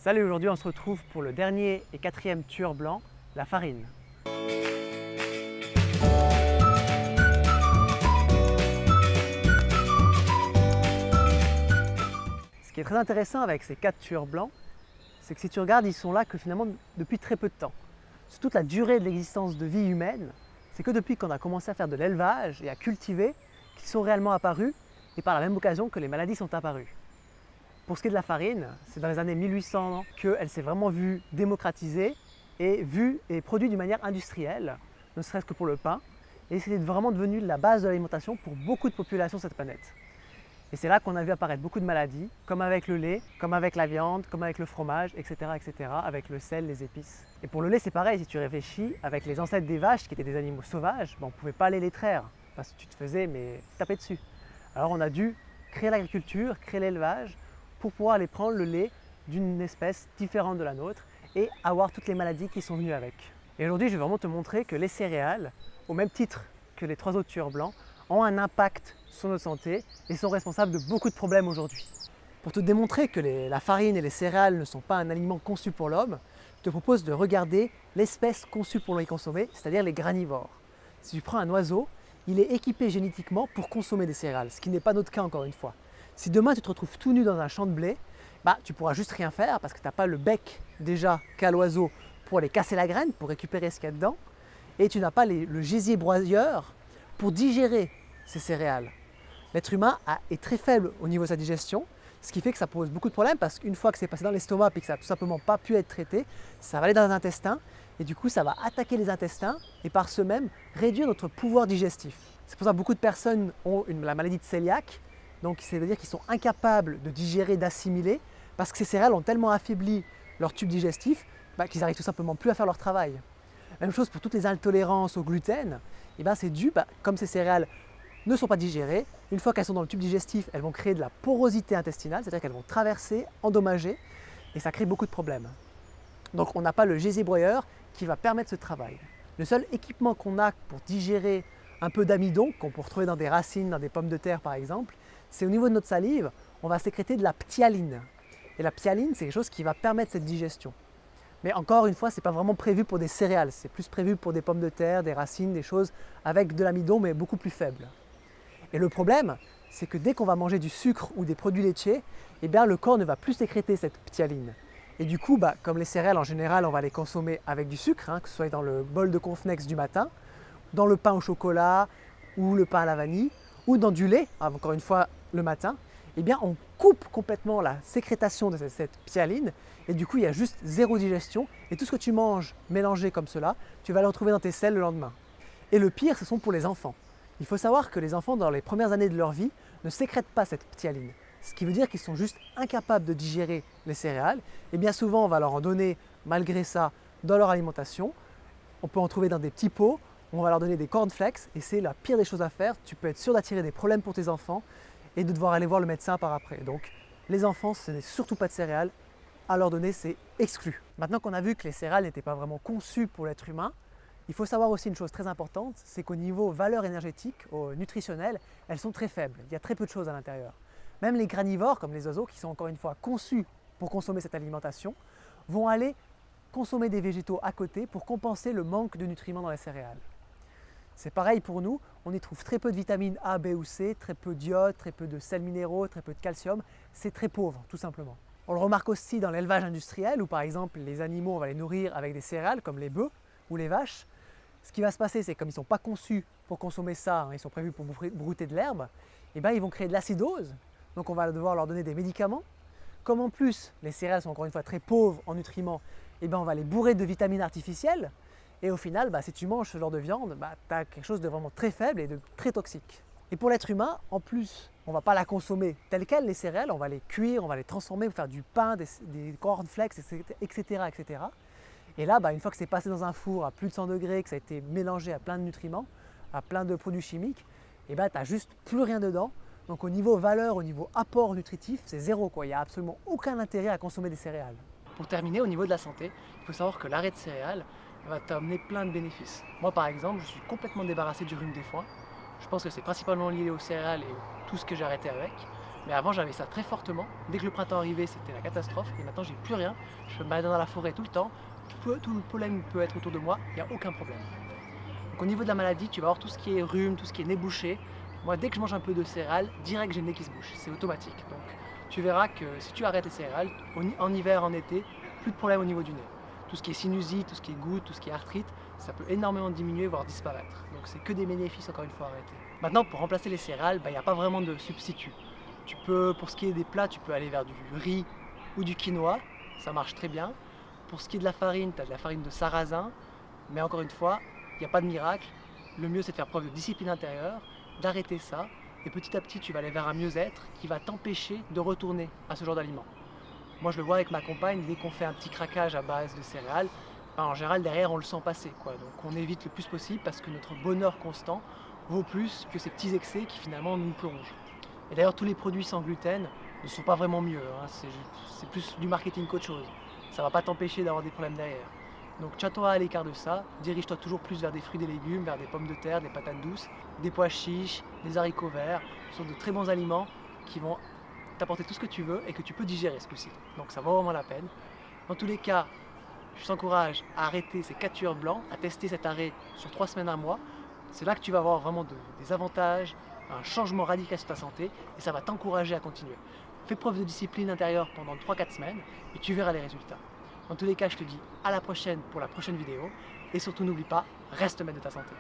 Salut, aujourd'hui on se retrouve pour le dernier et quatrième tueur blanc, la farine. Ce qui est très intéressant avec ces 4 tueurs blancs, c'est que si tu regardes, ils sont là que finalement depuis très peu de temps. Sur toute la durée de l'existence de vie humaine, c'est que depuis qu'on a commencé à faire de l'élevage et à cultiver qu'ils sont réellement apparus et par la même occasion que les maladies sont apparues. Pour ce qui est de la farine, c'est dans les années 1800 qu'elle s'est vraiment vue démocratisée et vue et produite d'une manière industrielle, ne serait-ce que pour le pain, et c'est vraiment devenu la base de l'alimentation pour beaucoup de populations sur cette planète. Et c'est là qu'on a vu apparaître beaucoup de maladies, comme avec le lait, comme avec la viande, comme avec le fromage, etc., avec le sel, les épices. Et pour le lait, c'est pareil, si tu réfléchis, avec les ancêtres des vaches, qui étaient des animaux sauvages, on ne pouvait pas les traire, parce que tu te faisais taper dessus. Alors on a dû créer l'agriculture, créer l'élevage, pour pouvoir aller prendre le lait d'une espèce différente de la nôtre et avoir toutes les maladies qui sont venues avec. Et aujourd'hui, je vais vraiment te montrer que les céréales, au même titre que les 3 autres tueurs blancs, ont un impact sur notre santé et sont responsables de beaucoup de problèmes aujourd'hui. Pour te démontrer que la farine et les céréales ne sont pas un aliment conçu pour l'homme, je te propose de regarder l'espèce conçue pour les consommer, c'est-à-dire les granivores. Si tu prends un oiseau, il est équipé génétiquement pour consommer des céréales, ce qui n'est pas notre cas encore une fois. Si demain tu te retrouves tout nu dans un champ de blé, tu pourras juste rien faire parce que tu n'as pas le bec déjà qu'a l'oiseau pour aller casser la graine, pour récupérer ce qu'il y a dedans, et tu n'as pas le gésier broyeur pour digérer ces céréales. L'être humain est très faible au niveau de sa digestion, ce qui fait que ça pose beaucoup de problèmes parce qu'une fois que c'est passé dans l'estomac et que ça n'a tout simplement pas pu être traité, ça va aller dans les intestins et du coup ça va attaquer les intestins et par ce même réduire notre pouvoir digestif. C'est pour ça que beaucoup de personnes ont la maladie de cœliaque. Donc c'est-à-dire qu'ils sont incapables de digérer, d'assimiler, parce que ces céréales ont tellement affaibli leur tube digestif qu'ils n'arrivent tout simplement plus à faire leur travail. Même chose pour toutes les intolérances au gluten, c'est dû, comme ces céréales ne sont pas digérées, une fois qu'elles sont dans le tube digestif, elles vont créer de la porosité intestinale, c'est-à-dire qu'elles vont traverser, endommager, et ça crée beaucoup de problèmes. Donc on n'a pas le gésier broyeur qui va permettre ce travail. Le seul équipement qu'on a pour digérer un peu d'amidon, qu'on peut retrouver dans des racines, dans des pommes de terre par exemple, c'est au niveau de notre salive, on va sécréter de la ptyaline. Et la ptyaline, c'est quelque chose qui va permettre cette digestion. Mais encore une fois, ce n'est pas vraiment prévu pour des céréales, c'est plus prévu pour des pommes de terre, des racines, des choses avec de l'amidon, mais beaucoup plus faible. Et le problème, c'est que dès qu'on va manger du sucre ou des produits laitiers, le corps ne va plus sécréter cette ptyaline. Et du coup, comme les céréales en général, on va les consommer avec du sucre, que ce soit dans le bol de cornflakes du matin, dans le pain au chocolat ou le pain à la vanille, ou dans du lait, encore une fois le matin, on coupe complètement la sécrétation de cette ptyaline et du coup il y a juste zéro digestion et tout ce que tu manges mélangé comme cela, tu vas le retrouver dans tes selles le lendemain. Et le pire, ce sont pour les enfants. Il faut savoir que les enfants, dans les premières années de leur vie, ne sécrètent pas cette ptyaline. Ce qui veut dire qu'ils sont juste incapables de digérer les céréales et bien souvent on va leur en donner malgré ça dans leur alimentation. On peut en trouver dans des petits pots. On va leur donner des cornflakes et c'est la pire des choses à faire. Tu peux être sûr d'attirer des problèmes pour tes enfants et de devoir aller voir le médecin par après. Donc les enfants, ce n'est surtout pas de céréales. À leur donner, c'est exclu. Maintenant qu'on a vu que les céréales n'étaient pas vraiment conçues pour l'être humain, il faut savoir aussi une chose très importante, c'est qu'au niveau valeur énergétique, nutritionnelle, elles sont très faibles. Il y a très peu de choses à l'intérieur. Même les granivores, comme les oiseaux, qui sont encore une fois conçus pour consommer cette alimentation, vont aller consommer des végétaux à côté pour compenser le manque de nutriments dans les céréales. C'est pareil pour nous, on y trouve très peu de vitamines A, B ou C, très peu d'iode, très peu de sels minéraux, très peu de calcium, c'est très pauvre tout simplement. On le remarque aussi dans l'élevage industriel où par exemple les animaux on va les nourrir avec des céréales comme les bœufs ou les vaches. Ce qui va se passer c'est comme ils ne sont pas conçus pour consommer ça, ils sont prévus pour brouter de l'herbe, ils vont créer de l'acidose, donc on va devoir leur donner des médicaments. Comme en plus les céréales sont encore une fois très pauvres en nutriments, on va les bourrer de vitamines artificielles. Et au final, si tu manges ce genre de viande, tu as quelque chose de vraiment très faible et de très toxique. Et pour l'être humain, en plus, on ne va pas la consommer telle quelle, les céréales, on va les cuire, on va les transformer pour faire du pain, des cornflakes, etc. Et là, une fois que c'est passé dans un four à plus de 100 degrés, que ça a été mélangé à plein de nutriments, à plein de produits chimiques, tu n'as juste plus rien dedans. Donc au niveau valeur, au niveau apport nutritif, c'est zéro. Il n'y a absolument aucun intérêt à consommer des céréales. Pour terminer, au niveau de la santé, il faut savoir que l'arrêt de céréales va t'amener plein de bénéfices. Moi par exemple, je suis complètement débarrassé du rhume des foins. Je pense que c'est principalement lié aux céréales et tout ce que j'ai arrêté avec. Mais avant, j'avais ça très fortement. Dès que le printemps arrivait, c'était la catastrophe. Et maintenant, j'ai plus rien. Je peux me balader dans la forêt tout le temps. Tout le pollen peut être autour de moi, il n'y a aucun problème. Donc au niveau de la maladie, tu vas avoir tout ce qui est rhume, tout ce qui est nez bouché. Moi, dès que je mange un peu de céréales, direct j'ai le nez qui se bouche, c'est automatique. Donc tu verras que si tu arrêtes les céréales, en hiver, en été, plus de problème au niveau du nez. Tout ce qui est sinusite, tout ce qui est goutte, tout ce qui est arthrite, ça peut énormément diminuer, voire disparaître. Donc c'est que des bénéfices encore une fois arrêtés. Maintenant, pour remplacer les céréales, il n'y a pas vraiment de substitut. Tu peux, pour ce qui est des plats, tu peux aller vers du riz ou du quinoa, ça marche très bien. Pour ce qui est de la farine, tu as de la farine de sarrasin, mais encore une fois, il n'y a pas de miracle. Le mieux, c'est de faire preuve de discipline intérieure, d'arrêter ça, et petit à petit, tu vas aller vers un mieux-être qui va t'empêcher de retourner à ce genre d'aliments. Moi, je le vois avec ma compagne, dès qu'on fait un petit craquage à base de céréales, en général, derrière, on le sent passer, quoi. Donc on évite le plus possible parce que notre bonheur constant vaut plus que ces petits excès qui finalement nous plongent. Et d'ailleurs, tous les produits sans gluten ne sont pas vraiment mieux, hein. C'est plus du marketing qu'autre chose. Ça ne va pas t'empêcher d'avoir des problèmes derrière. Donc tiens-toi à l'écart de ça, dirige-toi toujours plus vers des fruits et des légumes, vers des pommes de terre, des patates douces, des pois chiches, des haricots verts. Ce sont de très bons aliments qui vont t'apporter tout ce que tu veux et que tu peux digérer ce coup-ci. Donc ça vaut vraiment la peine. Dans tous les cas, je t'encourage à arrêter ces 4 tueurs blancs, à tester cet arrêt sur 3 semaines, 1 mois. C'est là que tu vas avoir vraiment des avantages, un changement radical sur ta santé et ça va t'encourager à continuer. Fais preuve de discipline intérieure pendant 3-4 semaines et tu verras les résultats. Dans tous les cas, je te dis à la prochaine pour la prochaine vidéo et surtout n'oublie pas, reste maître de ta santé.